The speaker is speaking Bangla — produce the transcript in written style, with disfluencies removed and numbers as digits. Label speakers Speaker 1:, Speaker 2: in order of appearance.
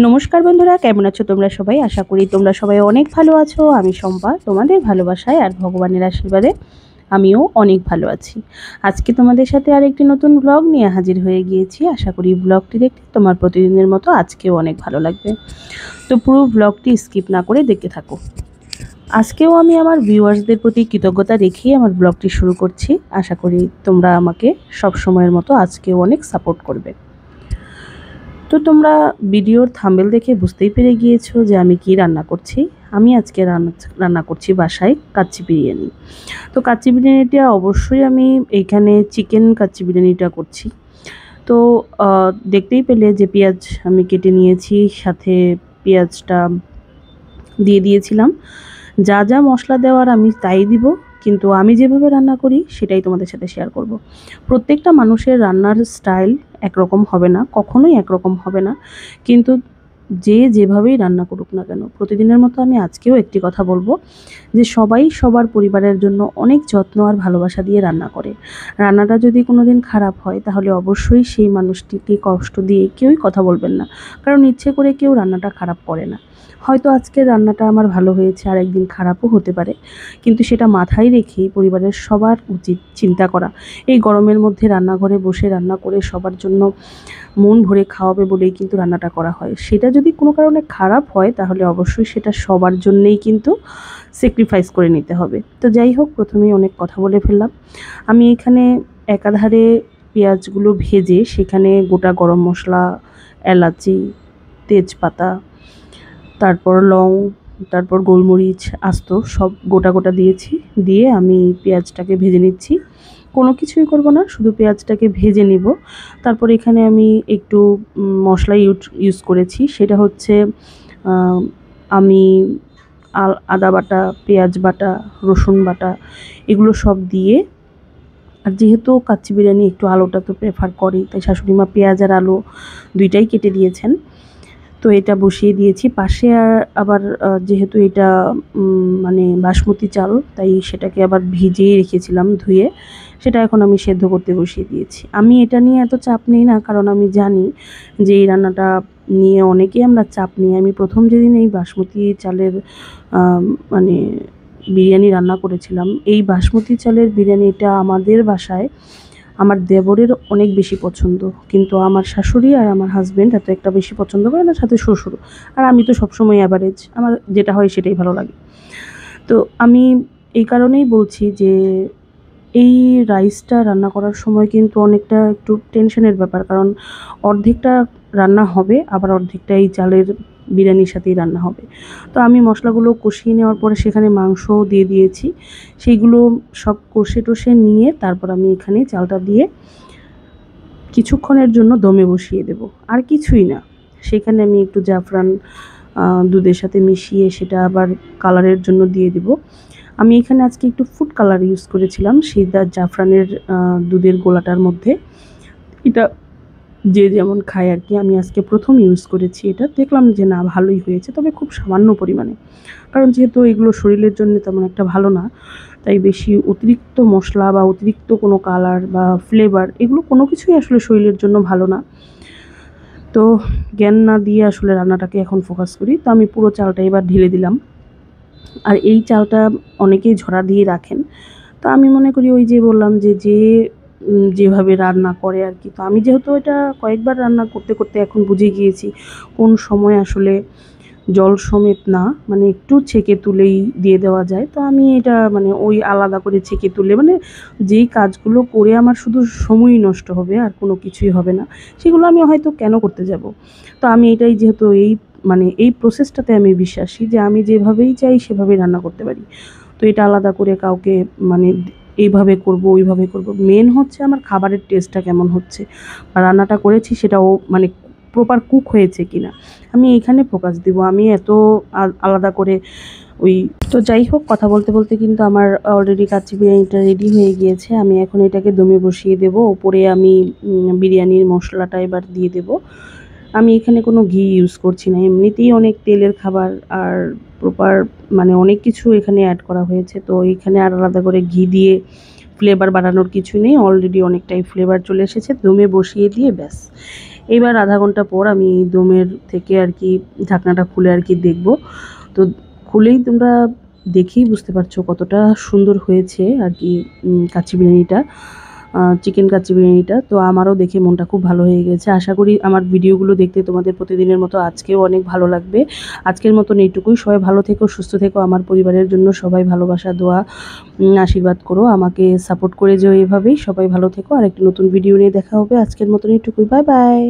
Speaker 1: নমস্কার বন্ধুরা, কেমন আছো তোমরা সবাই? আশা করি তোমরা সবাই অনেক ভালো আছো। আমি শম্পা, তোমাদের ভালোবাসায় আর ভগবানের আশীর্বাদে আমিও অনেক ভালো আছি। আজকে তোমাদের সাথে আরেকটি নতুন ব্লগ নিয়ে হাজির হয়ে গিয়েছি। আশা করি ব্লগটি দেখতে তোমার প্রতিদিনের মতো আজকেও অনেক ভালো লাগবে। তো পুরো ব্লগটি স্কিপ না করে দেখতে থাকো। আজকেও আমি আমার ভিউয়ার্সদের প্রতি কৃতজ্ঞতা রেখেই আমার ব্লগটি শুরু করছি। আশা করি তোমরা আমাকে সব সময়ের মতো আজকেও অনেক সাপোর্ট করবে। তো তোমরা ভিডিওর থাম্বনেল দেখে বুঝতেই পেরে গিয়েছো যে আমি কি রান্না করছি। আমি আজকে রান্না করছি বাসায় কাচ্চি বিরিয়ানি। তো কাচ্চি বিরিয়ানিটা অবশ্যই আমি এইখানে চিকেন কাচ্চি বিরিয়ানিটা করছি। তো দেখতেই পেলে যে পেঁয়াজ আমি কেটে নিয়েছি, সাথে পেঁয়াজটা দিয়ে দিয়েছিলাম। যা যা মশলা দেওয়ার আমি তাই দিব, কিন্তু আমি যেভাবে রান্না করি সেটাই তোমাদের সাথে শেয়ার করব। প্রত্যেকটা মানুষের রান্নার স্টাইল একরকম হবে না, কখনোই একরকম হবে না, কিন্তু যে যেভাবেই রান্না করুক না কেন, প্রতিদিনের মতো আমি আজকেও একটি কথা বলবো যে সবাই সবার পরিবারের জন্য অনেক যত্ন আর ভালোবাসা দিয়ে রান্না করে। রান্নাটা যদি কোনো দিন খারাপ হয় তাহলে অবশ্যই সেই মানুষটিকে কষ্ট দিয়ে কেউই কথা বলবেন না, কারণ ইচ্ছে করে কেউ রান্নাটা খারাপ করে না। হয়তো আজকের রান্নাটা আমার ভালো হয়েছে, আর একদিন খারাপও হতে পারে, কিন্তু সেটা মাথায় রেখেই পরিবারের সবার উচিত চিন্তা করা। এই গরমের মধ্যে রান্নাঘরে বসে রান্না করে সবার জন্য মন ভরে খাওয়াবে বলেই কিন্তু রান্নাটা করা হয়। সেটা যদি কোনো কারণে খারাপ হয় তাহলে অবশ্যই সেটা সবার জন্যেই কিন্তু স্যাক্রিফাইস করে নিতে হবে। তো যাই হোক, প্রথমেই অনেক কথা বলে ফেললাম। আমি এখানে একাধারে পেঁয়াজগুলো ভেজে সেখানে গোটা গরম মশলা, এলাচি, তেজপাতা, তারপর লং, তারপর গোলমরিচ আস্ত সব গোটা গোটা দিয়েছি। দিয়ে আমি পেঁয়াজটাকে ভেজে নিচ্ছি। কোনো কিছুই করব না, শুধু পেঁয়াজটাকে ভেজে নিব। তারপর এখানে আমি একটু মশলা ইউজ করেছি, সেটা হচ্ছে আমি আদা বাটা, পেঁয়াজ বাটা, রসুন বাটা, এগুলো সব দিয়ে, আর যেহেতু কাচ্চি বিরিয়ানি একটু আলুটা তো প্রেফার করি, তাই শাশুড়ি মা পেঁয়াজ আর আলু দুইটাই কেটে দিয়েছেন। তো এটা বসিয়ে দিয়েছি পাশে। আর আবার যেহেতু এটা মানে বাসমতি চাল, তাই সেটাকে আবার ভিজিয়ে রেখেছিলাম ধুয়ে, সেটা এখন আমি সেদ্ধ করতে বসিয়ে দিয়েছি। আমি এটা নিয়ে এত চাপ নিই না, কারণ আমি জানি যে এই রান্নাটা নিয়ে অনেকেই আমরা চাপ নিই। আমি প্রথম যেদিন এই বাসমতি চালের মানে বিরিয়ানি রান্না করেছিলাম, এই বাসমতি চালের বিরিয়ানিটা আমাদের বাসায় আমার দেবরের অনেক বেশি পছন্দ, কিন্তু আমার শাশুড়ি আর আমার হাজব্যান্ড এত একটা বেশি পছন্দ করে না, সাথে শ্বশুর। আর আমি তো সবসময় অ্যাভারেজ, আমার যেটা হয় সেটাই ভালো লাগে। তো আমি এই কারণেই বলছি যে এই রাইসটা রান্না করার সময় কিন্তু অনেকটা একটু টেনশনের ব্যাপার, কারণ অর্ধেকটা রান্না হবে, আবার অর্ধেকটা এই চালের বিরিয়ানির সাথেই রান্না হবে। তো আমি মশলাগুলো কষিয়ে নেওয়ার পরে সেখানে মাংসও দিয়ে দিয়েছি। সেইগুলো সব কষে টষে নিয়ে তারপর আমি এখানে চালটা দিয়ে কিছুক্ষণের জন্য দমে বসিয়ে দেব, আর কিছুই না। সেখানে আমি একটু জাফরান দুধের সাথে মিশিয়ে সেটা আবার কালারের জন্য দিয়ে দিব। আমি এখানে আজকে একটু ফুড কালার ইউজ করেছিলাম সেই জাফরানের দুধের গোলাটার মধ্যে। এটা যে যেমন খায় আর কি, আমি আজকে প্রথম ইউজ করেছি এটা, দেখলাম যে না ভালোই হয়েছে, তবে খুব সামান্য পরিমাণে, কারণ যেহেতু এগুলো শরীরের জন্য তেমন একটা ভালো না, তাই বেশি অতিরিক্ত মশলা বা অতিরিক্ত কোনো কালার বা ফ্লেভার এগুলো কোনো কিছুই আসলে শরীরের জন্য ভালো না। তো জ্ঞান না দিয়ে আসলে রান্নাটাকে এখন ফোকাস করি। তো আমি পুরো চালটা এবার ঢেলে দিলাম। আর এই চালটা অনেকেই ঝরা দিয়ে রাখেন, তো আমি মনে করি ওই যে বললাম যে যেভাবে রান্না করে আর কি। তো আমি যেহেতু এটা কয়েকবার রান্না করতে করতে এখন বুঝে গিয়েছি কোন সময় আসলে জল সমেত না, মানে একটু ছেঁকে তুলেই দিয়ে দেওয়া যায়। তো আমি এটা মানে ওই আলাদা করে ছেঁকে তুলে, মানে যেই কাজগুলো করে আমার শুধু সময়ই নষ্ট হবে আর কোনো কিছুই হবে না, সেগুলো আমি হয়তো কেন করতে যাব। তো আমি এটাই যেহেতু মানে এই প্রসেসটাতে আমি বিশ্বাসী যে আমি যেভাবেই চাই সেভাবেই রান্না করতে পারি। তো এটা আলাদা করে কাউকে মানে এইভাবে করব ওইভাবে করব, মেন হচ্ছে আমার খাবারের টেস্টটা কেমন হচ্ছে, বা রান্নাটা করেছি সেটাও মানে প্রপার কুক হয়েছে কিনা, আমি এখানে ফোকাস দিব। আমি এত আলাদা করে ওই। তো যাই হোক, কথা বলতে বলতে কিন্তু আমার অলরেডি কাচ্চি বিরিয়ানিটা রেডি হয়ে গিয়েছে। আমি এখন এটাকে দমে বসিয়ে দেব। ওপরে আমি বিরিয়ানির মশলাটা এবার দিয়ে দেব। আমি এখানে কোনো ঘি ইউজ করছি না, এমনিতেই অনেক তেলের খাবার, আর প্রপার মানে অনেক কিছু এখানে অ্যাড করা হয়েছে। তো এখানে আর আলাদা করে ঘি দিয়ে ফ্লেভার বাড়ানোর কিছু নেই, অলরেডি অনেকটাই ফ্লেভার চলে এসেছে। দমে বসিয়ে দিয়ে ব্যাস এইবার আধা ঘন্টা পর আমি দমের থেকে আর কি ঢাকনাটা খুলে আর কি দেখব। তো খুলেই তোমরা দেখেই বুঝতে পারছো কতটা সুন্দর হয়েছে আর কি কাচ্চি বিরিয়ানিটা, চিকেন কাচ্চি বিরিয়ানিটা। তো আমারও দেখে মনটা খুব ভালো হয়ে গেছে। আশা করি আমার ভিডিওগুলো দেখতে তোমাদের প্রতিদিনের মতো আজকেও অনেক ভালো লাগবে। আজকের মতন এইটুকুই। সবাই ভালো থেকো, সুস্থ থেকো। আমার পরিবারের জন্য সবাই ভালোবাসা, দোয়া, আশীর্বাদ করো, আমাকে সাপোর্ট করে যেও এভাবেই। সবাই ভালো থেকো। আর একটা নতুন ভিডিও নিয়ে দেখা হবে। আজকের মতন এইটুকুই। Bye bye.